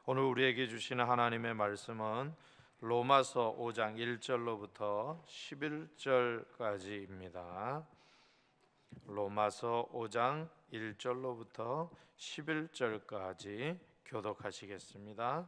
오늘 우리에게 주시는 하나님의 말씀은 로마서 5장 1절로부터 11절까지입니다. 로마서 5장 1절로부터 11절까지 교독하시겠습니다.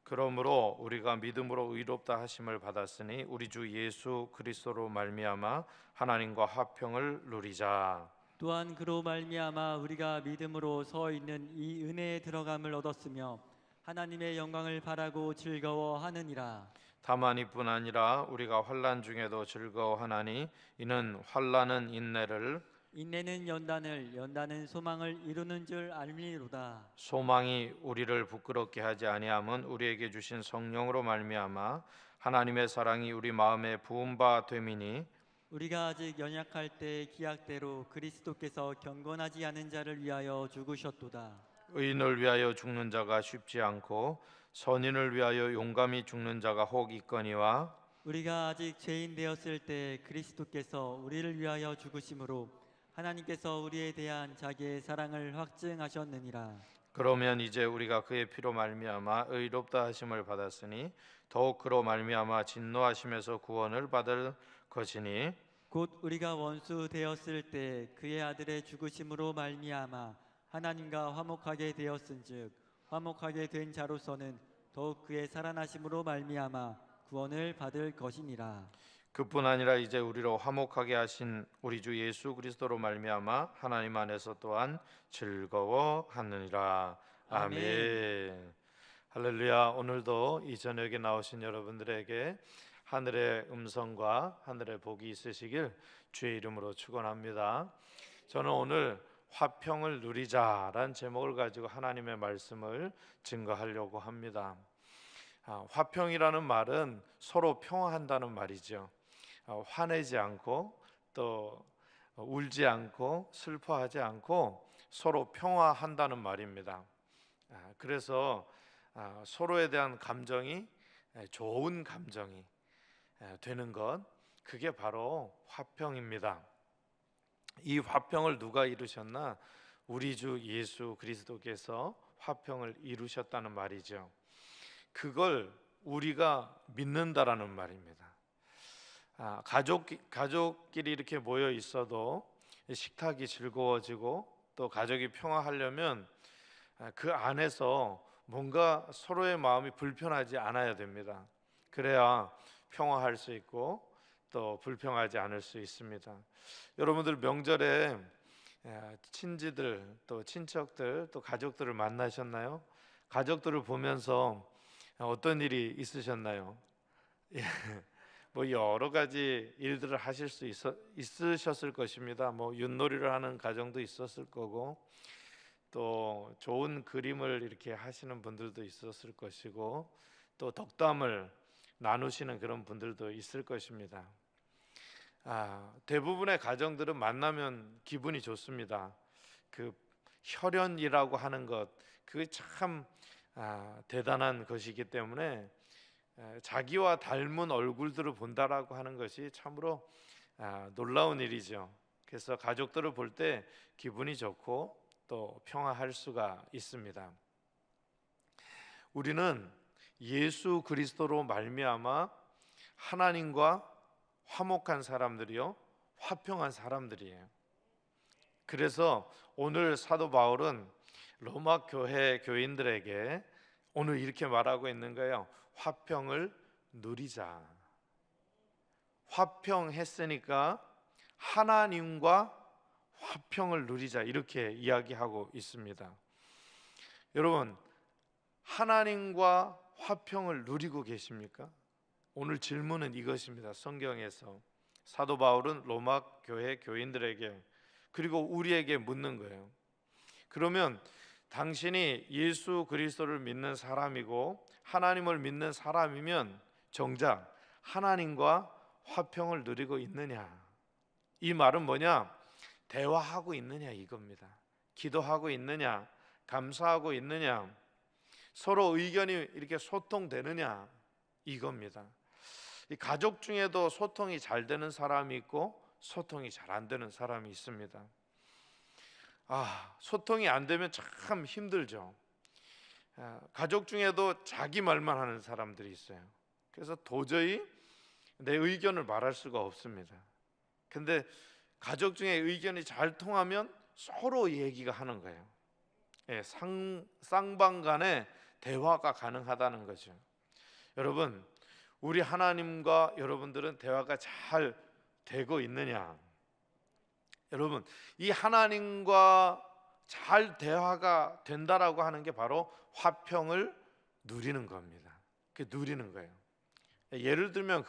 그러므로 우리가 믿음으로 의롭다 하심을 받았으니 우리 주 예수 그리스도로 말미암아 하나님과 화평을 누리자. 또한 그로 말미암아 우리가 믿음으로 서 있는 이 은혜에 들어감을 얻었으며 하나님의 영광을 바라고 즐거워하느니라. 다만 이뿐 아니라 우리가 환난 중에도 즐거워하나니 이는 환난은 인내를, 인내는 연단을, 연단은 소망을 이루는 줄 알미로다. 소망이 우리를 부끄럽게 하지 아니함은 우리에게 주신 성령으로 말미암아 하나님의 사랑이 우리 마음에 부은 바 됨이니, 우리가 아직 연약할 때 기약대로 그리스도께서 경건하지 않은 자를 위하여 죽으셨도다. 의인을 위하여 죽는 자가 쉽지 않고 선인을 위하여 용감히 죽는 자가 혹 있거니와, 우리가 아직 죄인 되었을 때 그리스도께서 우리를 위하여 죽으심으로 하나님께서 우리에 대한 자기의 사랑을 확증하셨느니라. 그러면 이제 우리가 그의 피로 말미암아 의롭다 하심을 받았으니 더욱 그로 말미암아 진노하심에서 구원을 받을 것이니, 곧 우리가 원수 되었을 때 그의 아들의 죽으심으로 말미암아 하나님과 화목하게 되었은즉 화목하게 된 자로서는 더욱 그의 살아나심으로 말미암아 구원을 받을 것이니라. 그뿐 아니라 이제 우리로 화목하게 하신 우리 주 예수 그리스도로 말미암아 하나님 안에서 또한 즐거워하느니라. 아멘. 할렐루야. 오늘도 이 저녁에 나오신 여러분들에게 하늘의 음성과 하늘의 복이 있으시길 주의 이름으로 축원합니다. 저는 오늘 화평을 누리자라는 제목을 가지고 하나님의 말씀을 증거하려고 합니다. 화평이라는 말은 서로 평화한다는 말이죠. 화내지 않고 또 울지 않고 슬퍼하지 않고 서로 평화한다는 말입니다. 그래서 서로에 대한 감정이 좋은 감정이 되는 것, 그게 바로 화평입니다. 이 화평을 누가 이루셨나? 우리 주 예수 그리스도께서 화평을 이루셨다는 말이죠. 그걸 우리가 믿는다라는 말입니다. 가족끼리 이렇게 모여 있어도 식탁이 즐거워지고 또 가족이 평화하려면 그 안에서 뭔가 서로의 마음이 불편하지 않아야 됩니다. 그래야 평화할 수 있고 또 불평하지 않을 수 있습니다. 여러분들 명절에 친지들 또 친척들 또 가족들을 만나셨나요? 가족들을 보면서 어떤 일이 있으셨나요? 뭐 여러 가지 일들을 하실 수 있으셨을 것입니다. 뭐 윷놀이를 하는 가정도 있었을 거고 또 좋은 그림을 이렇게 하시는 분들도 있었을 것이고 또 덕담을 나누시는 그런 분들도 있을 것입니다. 대부분의 가정들은 만나면 기분이 좋습니다. 그 혈연이라고 하는 것, 그게 참 대단한 것이기 때문에 자기와 닮은 얼굴들을 본다라고 하는 것이 참으로 놀라운 일이죠. 그래서 가족들을 볼 때 기분이 좋고 또 평화할 수가 있습니다. 우리는 예수 그리스도로 말미암아 하나님과 화목한 사람들이요, 화평한 사람들이에요. 그래서 오늘 사도 바울은 로마 교회 교인들에게 오늘 이렇게 말하고 있는 거예요. 화평을 누리자. 화평했으니까 하나님과 화평을 누리자, 이렇게 이야기하고 있습니다. 여러분, 하나님과 화평을 누리고 계십니까? 오늘 질문은 이것입니다. 성경에서 사도 바울은 로마 교회 교인들에게 그리고 우리에게 묻는 거예요. 그러면 당신이 예수 그리스도를 믿는 사람이고 하나님을 믿는 사람이면 정작 하나님과 화평을 누리고 있느냐? 이 말은 뭐냐? 대화하고 있느냐 이겁니다. 기도하고 있느냐? 감사하고 있느냐? 서로 의견이 이렇게 소통되느냐 이겁니다. 이 가족 중에도 소통이 잘 되는 사람이 있고 소통이 잘 안 되는 사람이 있습니다. 소통이 안 되면 참 힘들죠. 가족 중에도 자기 말만 하는 사람들이 있어요. 그래서 도저히 내 의견을 말할 수가 없습니다. 근데 가족 중에 의견이 잘 통하면 서로 얘기가 하는 거예요. 예, 쌍방 간에 대화가 가능하다는 거죠. 여러분, 우리 하나님과 여러분들은 대화가 잘 되고 있느냐? 여러분, 이 하나님과 잘 대화가 된다라고 하는 게 바로 화평을 누리는 겁니다. 그 누리는 거예요. 예를 들면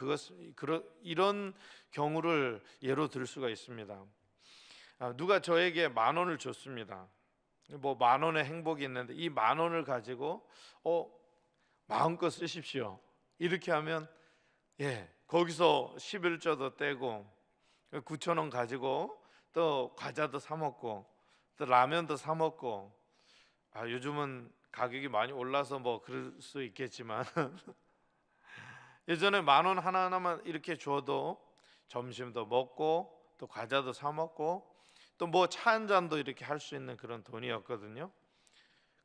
이런 경우를 예로 들 수가 있습니다. 누가 저에게 10,000원을 줬습니다. 뭐 10,000원의 행복이 있는데 이 10,000원을 가지고 마음껏 쓰십시오. 이렇게 하면 거기서 11조도 떼고 9,000원 가지고 또 과자도 사 먹고 또 라면도 사 먹고 요즘은 가격이 많이 올라서 뭐 그럴 수 있겠지만 예전에 10,000원 하나하나만 이렇게 줘도 점심도 먹고 또 과자도 사 먹고 또 뭐 차 한 잔도 이렇게 할 수 있는 그런 돈이었거든요.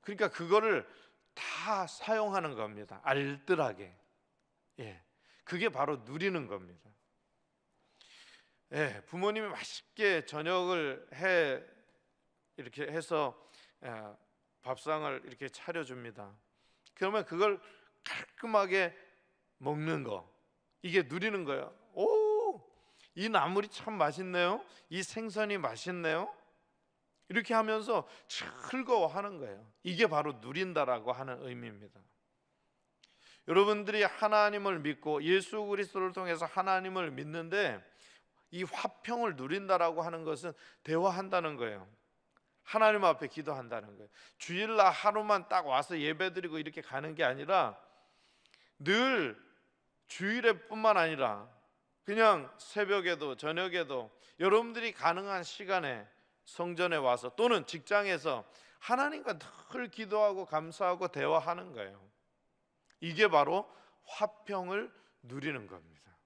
그러니까 그거를 다 사용하는 겁니다. 알뜰하게. 그게 바로 누리는 겁니다. 부모님이 맛있게 저녁을 이렇게 해서 밥상을 이렇게 차려줍니다. 그러면 그걸 깔끔하게 먹는 거, 이게 누리는 거예요. 이 나물이 참 맛있네요. 이 생선이 맛있네요. 이렇게 하면서 즐거워하는 거예요. 이게 바로 누린다라고 하는 의미입니다. 여러분들이 하나님을 믿고 예수 그리스도를 통해서 하나님을 믿는데 이 화평을 누린다라고 하는 것은 대화한다는 거예요. 하나님 앞에 기도한다는 거예요. 주일날 하루만 딱 와서 예배드리고 이렇게 가는 게 아니라 늘 주일에 뿐만 아니라 그냥 새벽에도 저녁에도 여러분들이 가능한 시간에 성전에 와서 또는 직장에서 하나님과 늘 기도하고 감사하고 대화하는 거예요. 이게 바로 화평을 누리는 겁니다.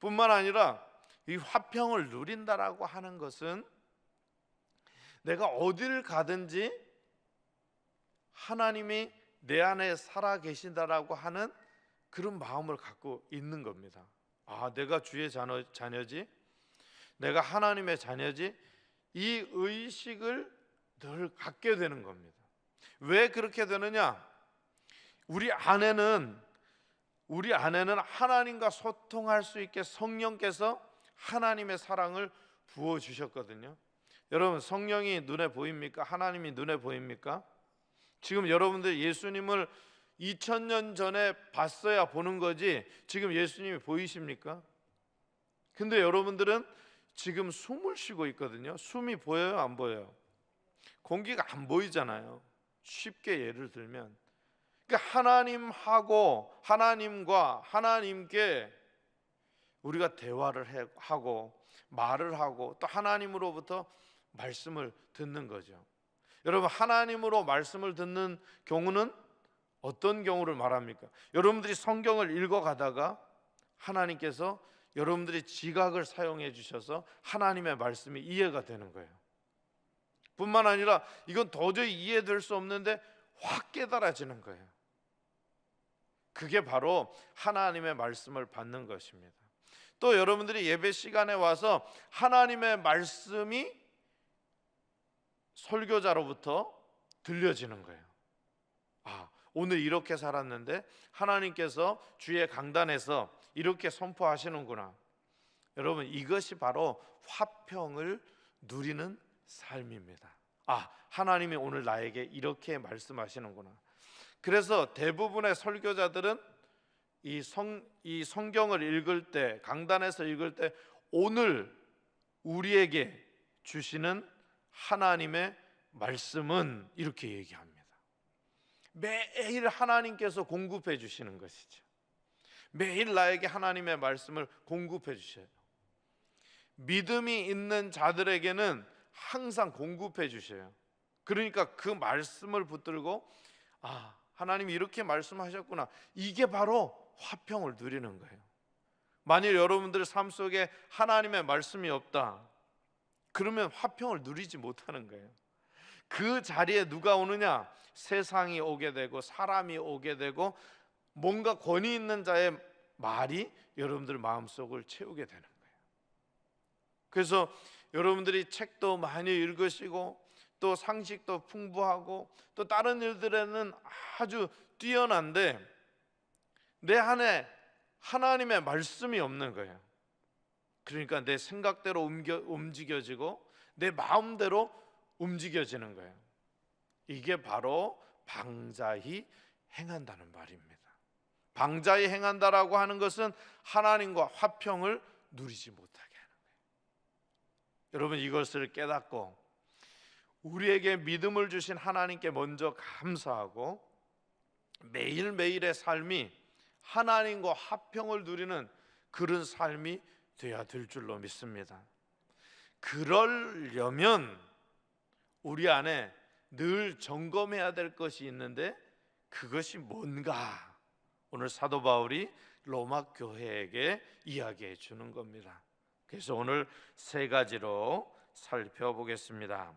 뿐만 아니라 이 화평을 누린다라고 하는 것은 내가 어디를 가든지 하나님이 내 안에 살아 계신다라고 하는 그런 마음을 갖고 있는 겁니다. 내가 주의 자녀지, 내가 하나님의 자녀지, 이 의식을 늘 갖게 되는 겁니다. 왜 그렇게 되느냐? 우리 안에는 하나님과 소통할 수 있게 성령께서 하나님의 사랑을 부어 주셨거든요. 여러분, 성령이 눈에 보입니까? 하나님이 눈에 보입니까? 지금 여러분들 예수님을 2000년 전에 봤어야 보는 거지 지금 예수님이 보이십니까? 근데 여러분들은 지금 숨을 쉬고 있거든요. 숨이 보여요, 안 보여요? 공기가 안 보이잖아요. 쉽게 예를 들면 그러니까 하나님과 하나님께 우리가 대화를 하고 말을 하고 또 하나님으로부터 말씀을 듣는 거죠. 여러분, 하나님으로 말씀을 듣는 경우는 어떤 경우를 말합니까? 여러분들이 성경을 읽어가다가 하나님께서 여러분들이 지각을 사용해 주셔서 하나님의 말씀이 이해가 되는 거예요. 뿐만 아니라 이건 도저히 이해될 수 없는데 확 깨달아지는 거예요. 그게 바로 하나님의 말씀을 받는 것입니다. 또 여러분들이 예배 시간에 와서 하나님의 말씀이 설교자로부터 들려지는 거예요. 오늘 이렇게 살았는데 하나님께서 주의 강단에서 이렇게 선포하시는구나. 여러분, 이것이 바로 화평을 누리는 삶입니다. 하나님이 오늘 나에게 이렇게 말씀하시는구나. 그래서 대부분의 설교자들은 이 성경을 읽을 때, 강단에서 읽을 때 오늘 우리에게 주시는 하나님의 말씀은 이렇게 얘기합니다. 매일 하나님께서 공급해 주시는 것이죠. 매일 나에게 하나님의 말씀을 공급해 주셔요. 믿음이 있는 자들에게는 항상 공급해 주셔요. 그러니까 그 말씀을 붙들고 하나님이 이렇게 말씀하셨구나. 이게 바로 화평을 누리는 거예요. 만일 여러분들 삶 속에 하나님의 말씀이 없다, 그러면 화평을 누리지 못하는 거예요. 그 자리에 누가 오느냐? 세상이 오게 되고 사람이 오게 되고 뭔가 권위 있는 자의 말이 여러분들 마음속을 채우게 되는 거예요. 그래서 여러분들이 책도 많이 읽으시고 또 상식도 풍부하고 또 다른 일들에는 아주 뛰어난데 내 안에 하나님의 말씀이 없는 거예요. 그러니까 내 생각대로 움직여지고 내 마음대로 움직여지는 거예요. 이게 바로 방자히 행한다는 말입니다. 방자히 행한다라고 하는 것은 하나님과 화평을 누리지 못하게 하는 거예요. 여러분, 이것을 깨닫고 우리에게 믿음을 주신 하나님께 먼저 감사하고 매일매일의 삶이 하나님과 화평을 누리는 그런 삶이 되어야 될 줄로 믿습니다. 그러려면 우리 안에 늘 점검해야 될 것이 있는데 그것이 뭔가 오늘 사도 바울이 로마 교회에게 이야기해 주는 겁니다. 그래서 오늘 세 가지로 살펴보겠습니다.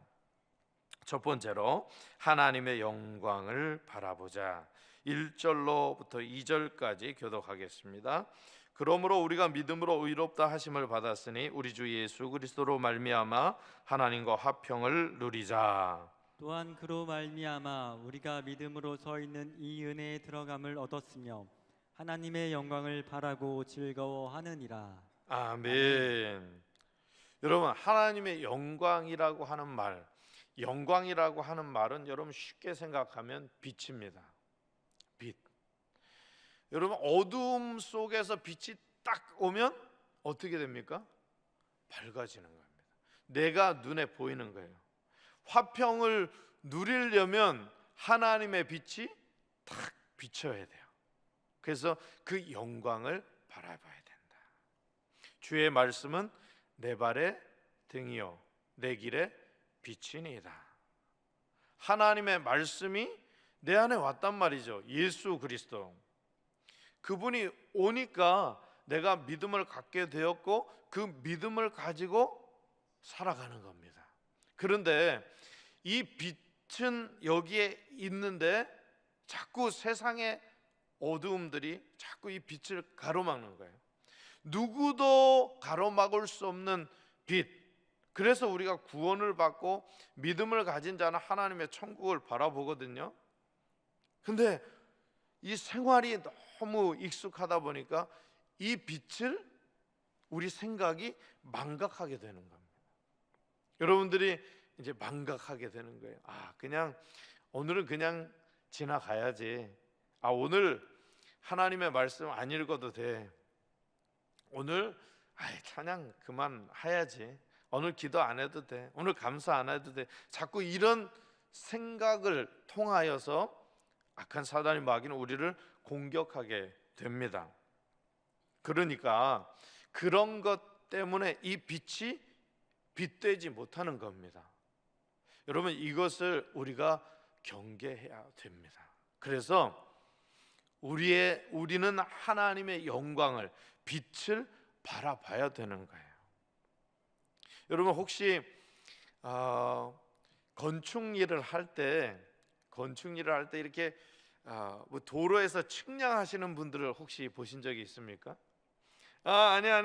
첫 번째로 하나님의 영광을 바라보자. 1절로부터 2절까지 교독하겠습니다. 그러므로 우리가 믿음으로 의롭다 하심을 받았으니 우리 주 예수 그리스도로 말미암아 하나님과 화평을 누리자. 또한 그로 말미암아 우리가 믿음으로 서 있는 이 은혜에 들어감을 얻었으며 하나님의 영광을 바라고 즐거워하느니라. 아멘. 여러분, 하나님의 영광이라고 하는 말, 영광이라고 하는 말은 여러분 쉽게 생각하면 빛입니다. 빛. 여러분, 어두움 속에서 빛이 딱 오면 어떻게 됩니까? 밝아지는 겁니다. 내가 눈에 보이는 거예요. 화평을 누리려면 하나님의 빛이 탁 비춰야 돼요. 그래서 그 영광을 바라봐야 된다. 주의 말씀은 내 발의 등이요 내 길의 빛이니이다. 하나님의 말씀이 내 안에 왔단 말이죠. 예수 그리스도. 그분이 오니까 내가 믿음을 갖게 되었고 그 믿음을 가지고 살아가는 겁니다. 그런데 이 빛은 여기에 있는데 자꾸 세상의 어두움들이 자꾸 이 빛을 가로막는 거예요. 누구도 가로막을 수 없는 빛. 그래서 우리가 구원을 받고 믿음을 가진 자는 하나님의 천국을 바라보거든요. 근데 이 생활이 너무 익숙하다 보니까 이 빛을 우리 생각이 망각하게 되는 겁니다. 여러분들이 이제 망각하게 되는 거예요. 그냥 오늘은 그냥 지나가야지. 오늘 하나님의 말씀 안 읽어도 돼. 오늘 찬양 그만 해야지. 오늘 기도 안 해도 돼. 오늘 감사 안 해도 돼. 자꾸 이런 생각을 통하여서 악한 사단이 마귀는 우리를 공격하게 됩니다. 그러니까 그런 것 때문에 이 빛이 빛되지 못하는 겁니다. 여러분, 이것을 우리가 경계해야 됩니다. 그래서 우리는 하나님의 영광을, 빛을 바라봐야 되는 거예요. 여러분, 혹시 건축 일을 할 때 이렇게 뭐 도로에서 측량하시는 분들을 혹시 보신 적이 있습니까? 아니야.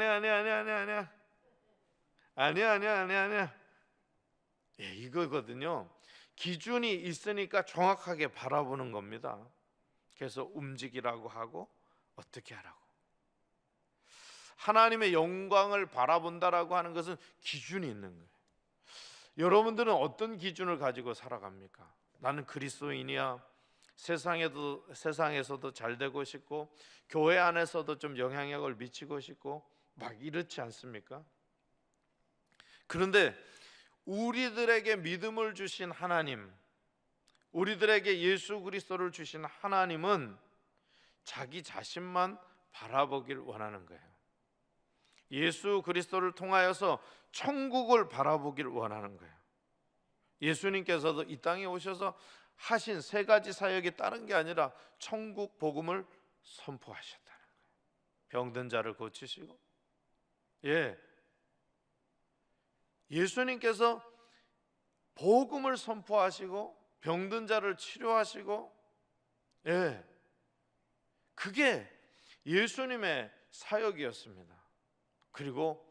이거거든요. 기준이 있으니까 정확하게 바라보는 겁니다. 그래서 움직이라고 하고 어떻게 하라고. 하나님의 영광을 바라본다라고 하는 것은 기준이 있는 거예요. 여러분들은 어떤 기준을 가지고 살아갑니까? 나는 그리스도인이야. 세상에서도 잘 되고 싶고 교회 안에서도 좀 영향력을 미치고 싶고 막 이렇지 않습니까? 그런데 우리들에게 믿음을 주신 하나님, 우리들에게 예수 그리스도를 주신 하나님은 자기 자신만 바라보길 원하는 거예요. 예수 그리스도를 통하여서 천국을 바라보길 원하는 거예요. 예수님께서도 이 땅에 오셔서 하신 세 가지 사역이 다른 게 아니라 천국 복음을 선포하셨다는 거예요. 병든 자를 고치시고, 예수님께서 복음을 선포하시고 병든 자를 치료하시고, 예, 그게 예수님의 사역이었습니다. 그리고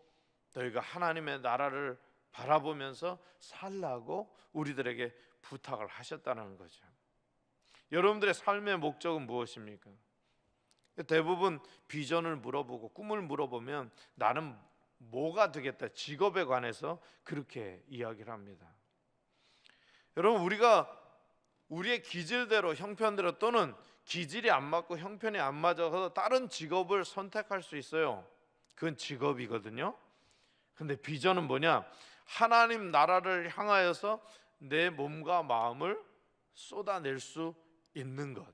너희가 하나님의 나라를 바라보면서 살라고 우리들에게 부탁을 하셨다는 거죠. 여러분들의 삶의 목적은 무엇입니까? 대부분 비전을 물어보고 꿈을 물어보면 나는 뭐가 되겠다, 직업에 관해서 그렇게 이야기를 합니다. 여러분, 우리가 우리의 기질대로, 형편대로, 또는 기질이 안 맞고 형편이 안 맞아서 다른 직업을 선택할 수 있어요. 그건 직업이거든요. 근데 비전은 뭐냐? 하나님 나라를 향하여서 내 몸과 마음을 쏟아낼 수 있는 것,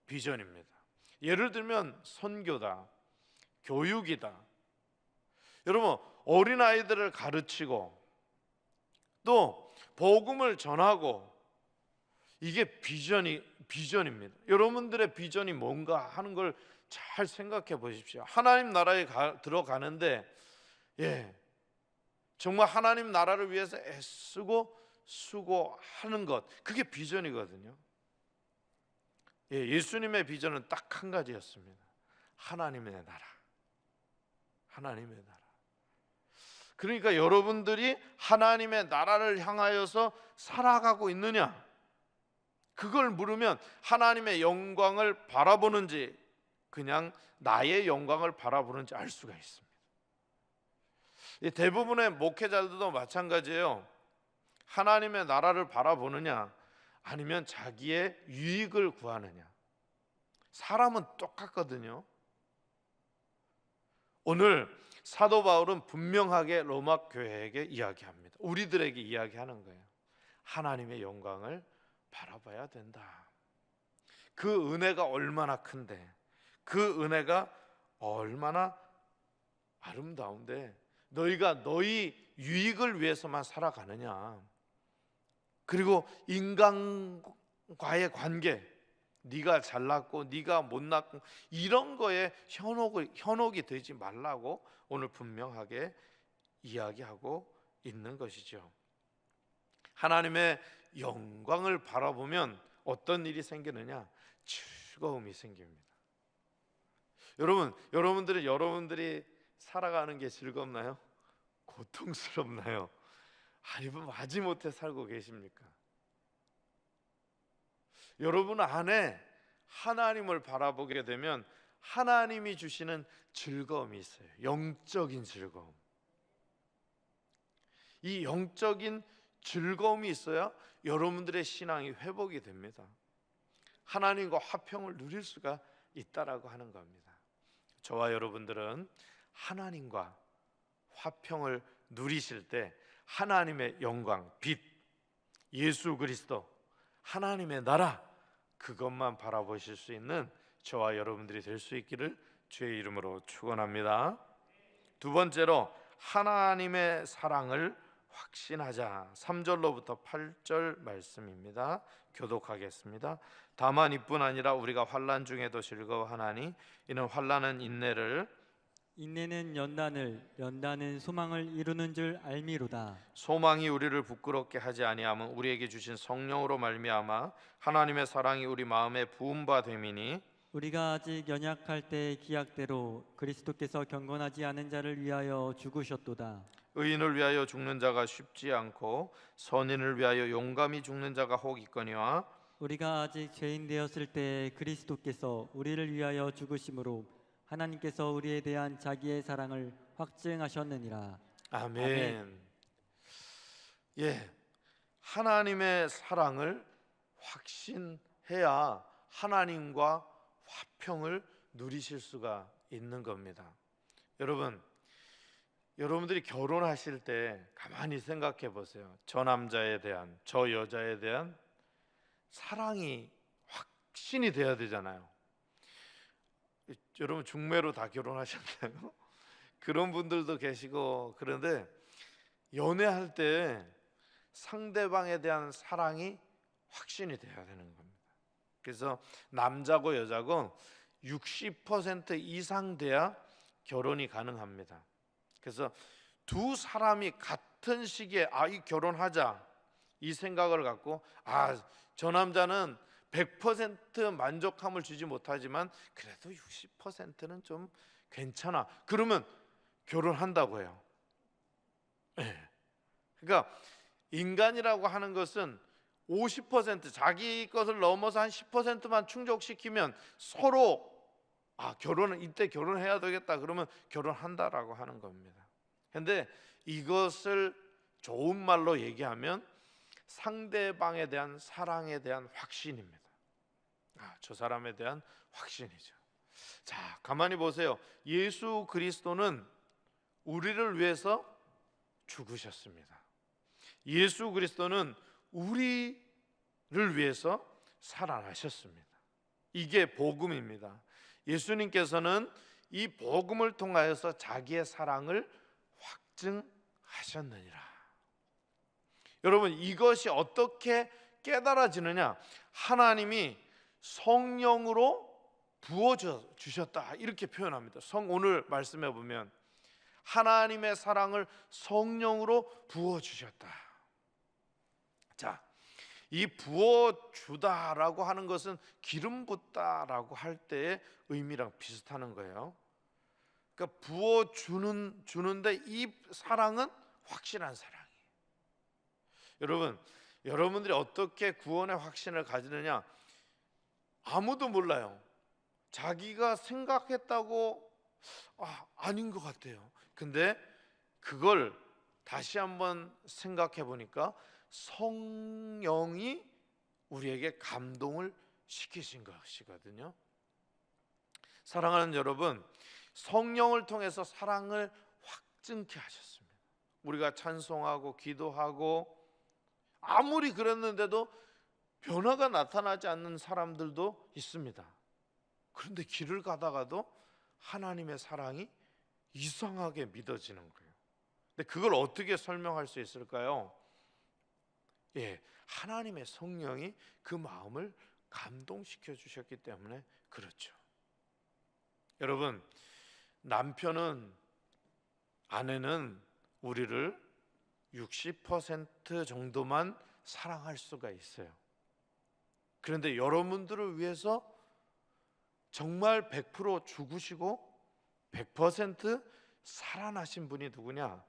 비전입니다. 예를 들면 선교다, 교육이다. 여러분, 어린아이들을 가르치고 또 복음을 전하고, 이게 비전입니다. 여러분들의 비전이 뭔가 하는 걸 잘 생각해 보십시오. 하나님 나라에 들어가는데, 예, 정말 하나님 나라를 위해서 애쓰고 수고하는 것, 그게 비전이거든요. 예, 예수님의 비전은 딱 한 가지였습니다. 하나님의 나라. 하나님의 나라. 그러니까 여러분들이 하나님의 나라를 향하여서 살아가고 있느냐? 그걸 물으면 하나님의 영광을 바라보는지 그냥 나의 영광을 바라보는지 알 수가 있습니다. 대부분의 목회자들도 마찬가지예요. 하나님의 나라를 바라보느냐 아니면 자기의 유익을 구하느냐. 사람은 똑같거든요. 오늘 사도 바울은 분명하게 로마 교회에게 이야기합니다. 우리들에게 이야기하는 거예요. 하나님의 영광을 바라봐야 된다. 그 은혜가 얼마나 큰데, 그 은혜가 얼마나 아름다운데 너희가 너희 유익을 위해서만 살아가느냐. 그리고 인간과의 관계, 네가 잘났고 네가 못났고 이런 거에 현혹이 되지 말라고 오늘 분명하게 이야기하고 있는 것이죠. 하나님의 영광을 바라보면 어떤 일이 생기느냐? 즐거움이 생깁니다. 여러분들이 살아가는 게 즐겁나요? 고통스럽나요? 아니면 마지못해 살고 계십니까? 여러분 안에 하나님을 바라보게 되면 하나님이 주시는 즐거움이 있어요. 영적인 즐거움. 이 영적인 즐거움이 있어야 여러분들의 신앙이 회복이 됩니다. 하나님과 화평을 누릴 수가 있다라고 하는 겁니다. 저와 여러분들은 하나님과 화평을 누리실 때 하나님의 영광, 빛, 예수 그리스도, 하나님의 나라, 그것만 바라보실 수 있는 저와 여러분들이 될 수 있기를 주의 이름으로 축원합니다. 두 번째로 하나님의 사랑을 확신하자. 3절로부터 8절 말씀입니다. 교독하겠습니다. 다만 이뿐 아니라 우리가 환난 중에도 즐거워하나니 이는 환난은 인내를, 인내는 연단을, 연단은 소망을 이루는 줄 알미로다. 소망이 우리를 부끄럽게 하지 아니함은 우리에게 주신 성령으로 말미암아 하나님의 사랑이 우리 마음에 부은 바 됨이니, 우리가 아직 연약할 때 기약대로 그리스도께서 경건하지 않은 자를 위하여 죽으셨도다. 의인을 위하여 죽는 자가 쉽지 않고 선인을 위하여 용감히 죽는 자가 혹 있거니와, 우리가 아직 죄인 되었을 때 그리스도께서 우리를 위하여 죽으심으로 하나님께서 우리에 대한 자기의 사랑을 확증하셨느니라. 아멘. 아멘. 예, 하나님의 사랑을 확신해야 하나님과 화평을 누리실 수가 있는 겁니다. 여러분들이 결혼하실 때 가만히 생각해 보세요. 저 남자에 대한, 저 여자에 대한 사랑이 확신이 돼야 되잖아요. 여러분 중매로 다 결혼하셨나요? 그런 분들도 계시고, 그런데 연애할 때 상대방에 대한 사랑이 확신이 돼야 되는 겁니다. 그래서 남자고 여자고 60% 이상 돼야 결혼이 가능합니다. 그래서 두 사람이 같은 시기에 이 결혼하자, 이 생각을 갖고 저 남자는 100% 만족함을 주지 못하지만 그래도 60%는 좀 괜찮아. 그러면 결혼한다고 해요. 네. 그러니까 인간이라고 하는 것은 50% 자기 것을 넘어서 한 10%만 충족시키면 서로 결혼은 이때 결혼해야 되겠다 그러면 결혼한다라고 하는 겁니다. 근데 이것을 좋은 말로 얘기하면 상대방에 대한 사랑에 대한 확신입니다. 저 사람에 대한 확신이죠. 자, 가만히 보세요. 예수 그리스도는 우리를 위해서 죽으셨습니다. 예수 그리스도는 우리를 위해서 살아나셨습니다. 이게 복음입니다. 예수님께서는 이 복음을 통하여서 자기의 사랑을 확증하셨느니라. 여러분, 이것이 어떻게 깨달아지느냐? 하나님이 성령으로 부어주셨다 이렇게 표현합니다. 오늘 말씀해 보면 하나님의 사랑을 성령으로 부어주셨다. 자, 이 부어주다라고 하는 것은 기름 붓다라고 할 때의 의미랑 비슷하는 거예요. 그러니까 부어주는데 이 사랑은 확실한 사랑이에요. 여러분들이 어떻게 구원의 확신을 가지느냐? 아무도 몰라요. 자기가 생각했다고 아닌 것 같아요. 근데 그걸 다시 한번 생각해 보니까 성령이 우리에게 감동을 시키신 것이거든요. 사랑하는 여러분, 성령을 통해서 사랑을 확증케 하셨습니다. 우리가 찬송하고 기도하고 아무리 그랬는데도 변화가 나타나지 않는 사람들도 있습니다. 그런데 길을 가다가도 하나님의 사랑이 이상하게 믿어지는 거예요. 근데 그걸 어떻게 설명할 수 있을까요? 하나님의 성령이 그 마음을 감동시켜 주셨기 때문에 그렇죠. 여러분, 남편은, 아내는 우리를 60% 정도만 사랑할 수가 있어요. 그런데 여러분들을 위해서 정말 100% 죽으시고 100% 살아나신 분이 누구냐?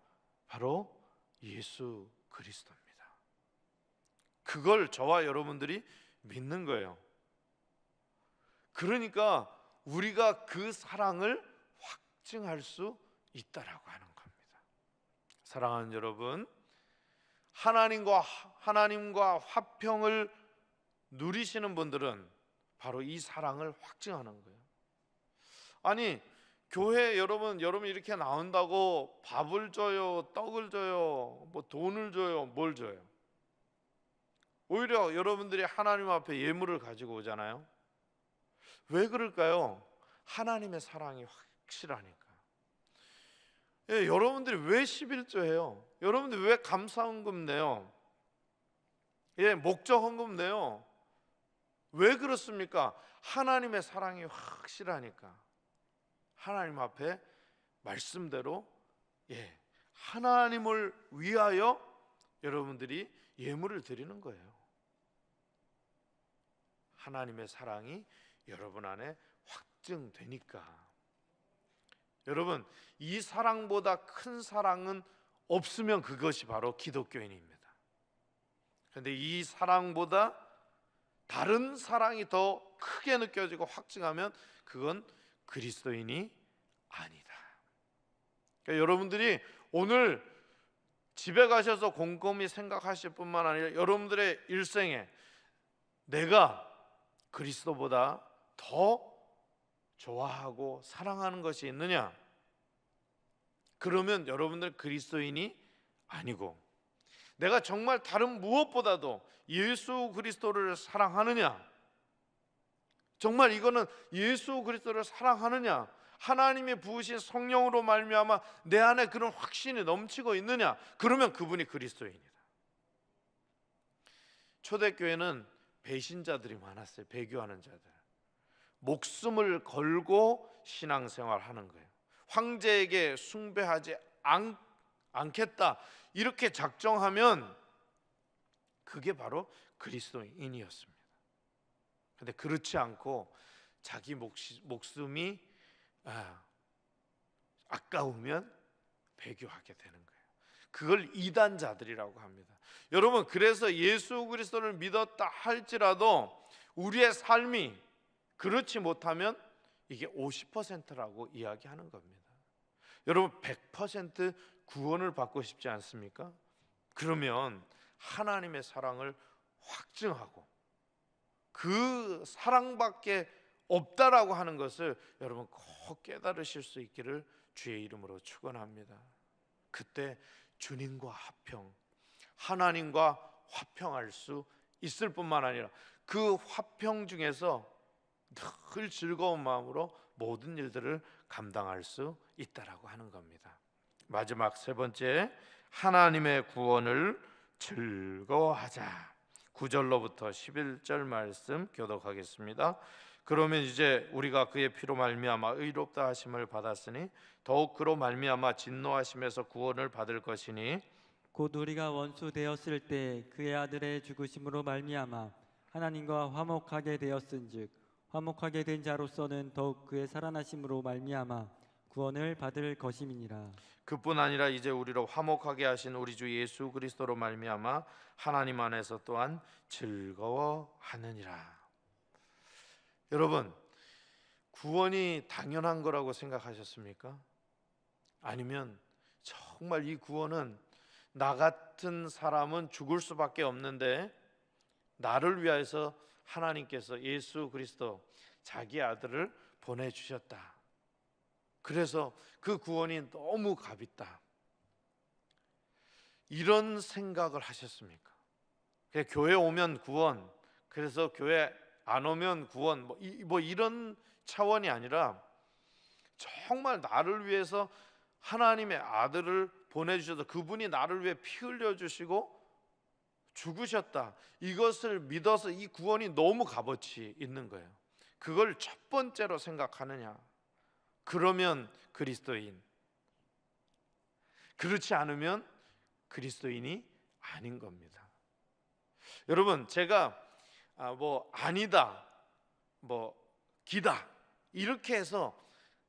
바로 예수 그리스도입니다. 그걸 저와 여러분들이 믿는 거예요. 그러니까 우리가 그 사랑을 확증할 수 있다라고 하는 겁니다. 사랑하는 여러분, 하나님과 화평을 누리시는 분들은 바로 이 사랑을 확증하는 거예요. 아니, 교회 여러분 이렇게 나온다고 밥을 줘요, 떡을 줘요, 뭐 돈을 줘요, 뭘 줘요? 오히려 여러분들이 하나님 앞에 예물을 가지고 오잖아요. 왜 그럴까요? 하나님의 사랑이 확실하니까. 여러분들이 왜 11조 해요? 여러분들이 왜 감사헌금 내요? 목적 헌금 내요? 왜 그렇습니까? 하나님의 사랑이 확실하니까. 하나님 앞에 말씀대로 하나님을 위하여 여러분들이 예물을 드리는 거예요. 하나님의 사랑이 여러분 안에 확증되니까. 여러분, 이 사랑보다 큰 사랑은 없으면 그것이 바로 기독교인입니다. 그런데 이 사랑보다 다른 사랑이 더 크게 느껴지고 확증하면 그건 그리스도인이 아니다. 그러니까 여러분들이 오늘 집에 가셔서 곰곰이 생각하실 뿐만 아니라 여러분들의 일생에 내가 그리스도보다 더 좋아하고 사랑하는 것이 있느냐? 그러면 여러분들 그리스도인이 아니고, 내가 정말 다른 무엇보다도 예수 그리스도를 사랑하느냐? 정말 이거는 예수 그리스도를 사랑하느냐? 하나님이 부으신 성령으로 말미암아 내 안에 그런 확신이 넘치고 있느냐? 그러면 그분이 그리스도인이다. 초대교회는 배신자들이 많았어요. 배교하는 자들. 목숨을 걸고 신앙생활하는 거예요. 황제에게 숭배하지 않겠다 이렇게 작정하면 그게 바로 그리스도인이었습니다. 근데 그렇지 않고 자기 목숨이 아까우면 배교하게 되는 거예요. 그걸 이단자들이라고 합니다. 여러분, 그래서 예수 그리스도를 믿었다 할지라도 우리의 삶이 그렇지 못하면 이게 50%라고 이야기하는 겁니다. 여러분, 100% 구원을 받고 싶지 않습니까? 그러면 하나님의 사랑을 확증하고 그 사랑밖에 없다라고 하는 것을 여러분 꼭 깨달으실 수 있기를 주의 이름으로 축원합니다. 그때 주님과 화평, 하나님과 화평할 수 있을 뿐만 아니라 그 화평 중에서 늘 즐거운 마음으로 모든 일들을 감당할 수 있다라고 하는 겁니다. 마지막 세 번째, 하나님의 구원을 즐거워하자. 9절로부터 11절 말씀 교독하겠습니다. 그러면 이제 우리가 그의 피로 말미암아 의롭다 하심을 받았으니 더욱 그로 말미암아 진노하심에서 구원을 받을 것이니 곧 우리가 원수 되었을 때 그의 아들의 죽으심으로 말미암아 하나님과 화목하게 되었은즉 화목하게 된 자로서는 더욱 그의 살아나심으로 말미암아 구원을 받을 것임이니라. 그뿐 아니라 이제 우리로 화목하게 하신 우리 주 예수 그리스도로 말미암아 하나님 안에서 또한 즐거워하느니라. 여러분, 구원이 당연한 거라고 생각하셨습니까? 아니면 정말 이 구원은 나 같은 사람은 죽을 수밖에 없는데 나를 위하여서 하나님께서 예수 그리스도 자기 아들을 보내주셨다. 그래서 그 구원이 너무 값있다. 이런 생각을 하셨습니까? 그냥 교회 오면 구원, 그래서 교회 안 오면 구원, 뭐 이런 차원이 아니라 정말 나를 위해서 하나님의 아들을 보내주셔서 그분이 나를 위해 피 흘려주시고 죽으셨다. 이것을 믿어서 이 구원이 너무 값어치 있는 거예요. 그걸 첫 번째로 생각하느냐? 그러면 그리스도인, 그렇지 않으면 그리스도인이 아닌 겁니다. 여러분, 제가 아니다, 기다 이렇게 해서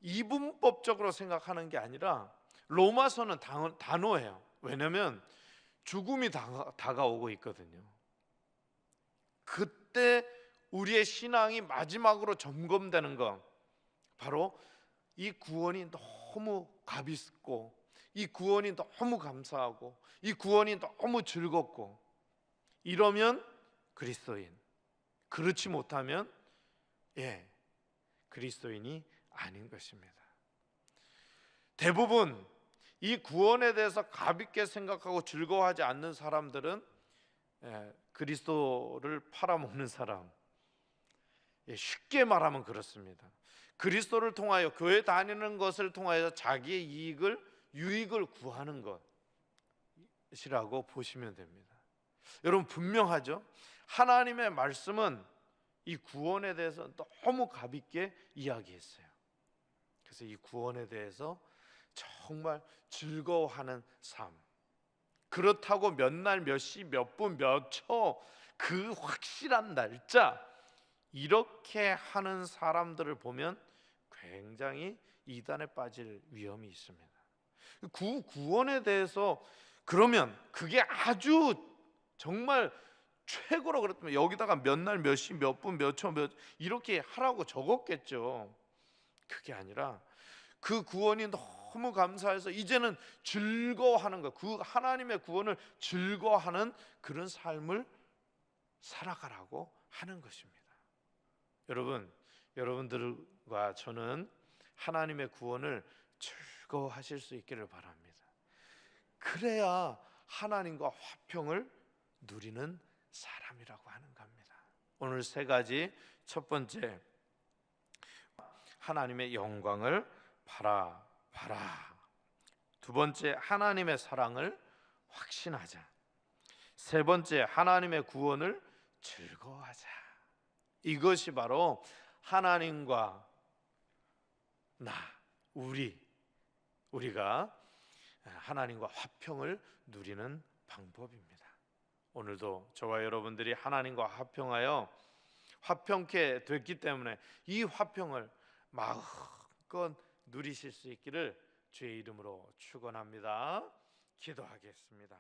이분법적으로 생각하는 게 아니라 로마서는 단호해요. 왜냐하면 죽음이 다가오고 있거든요. 그때 우리의 신앙이 마지막으로 점검되는 건 바로 이 구원이 너무 값이 있고 이 구원이 너무 감사하고 이 구원이 너무 즐겁고 이러면 그리스도인, 그렇지 못하면 그리스도인이 아닌 것입니다. 대부분 이 구원에 대해서 가볍게 생각하고 즐거워하지 않는 사람들은 그리스도를 팔아먹는 사람, 쉽게 말하면 그렇습니다. 그리스도를 통하여 교회 다니는 것을 통하여 자기의 유익을 구하는 것이라고 보시면 됩니다. 여러분, 분명하죠? 하나님의 말씀은 이 구원에 대해서 너무 가볍게 이야기했어요. 그래서 이 구원에 대해서 정말 즐거워하는 삶, 그렇다고 몇 날, 몇 시, 몇 분, 몇 초 그 확실한 날짜 이렇게 하는 사람들을 보면 굉장히 이단에 빠질 위험이 있습니다. 구원에 대해서 그러면 그게 아주 정말 최고로 그렇다면 여기다가 몇 날, 몇 시, 몇 분, 몇 초, 이렇게 하라고 적었겠죠. 그게 아니라 그 구원이 너무 감사해서 이제는 즐거워하는 것, 그 하나님의 구원을 즐거워하는 그런 삶을 살아가라고 하는 것입니다. 여러분들과 저는 하나님의 구원을 즐거워하실 수 있기를 바랍니다. 그래야 하나님과 화평을 누리는 사람이라고 하는 겁니다. 오늘 세 가지, 첫 번째, 하나님의 영광을 바라봐라. 두 번째, 하나님의 사랑을 확신하자. 세 번째, 하나님의 구원을 즐거워하자. 이것이 바로 하나님과 우리가 하나님과 화평을 누리는 방법입니다. 오늘도 저와 여러분들이 하나님과 화평하여 화평케 됐기 때문에 이 화평을 마음껏 누리실 수 있기를 주의 이름으로 축원합니다. 기도하겠습니다.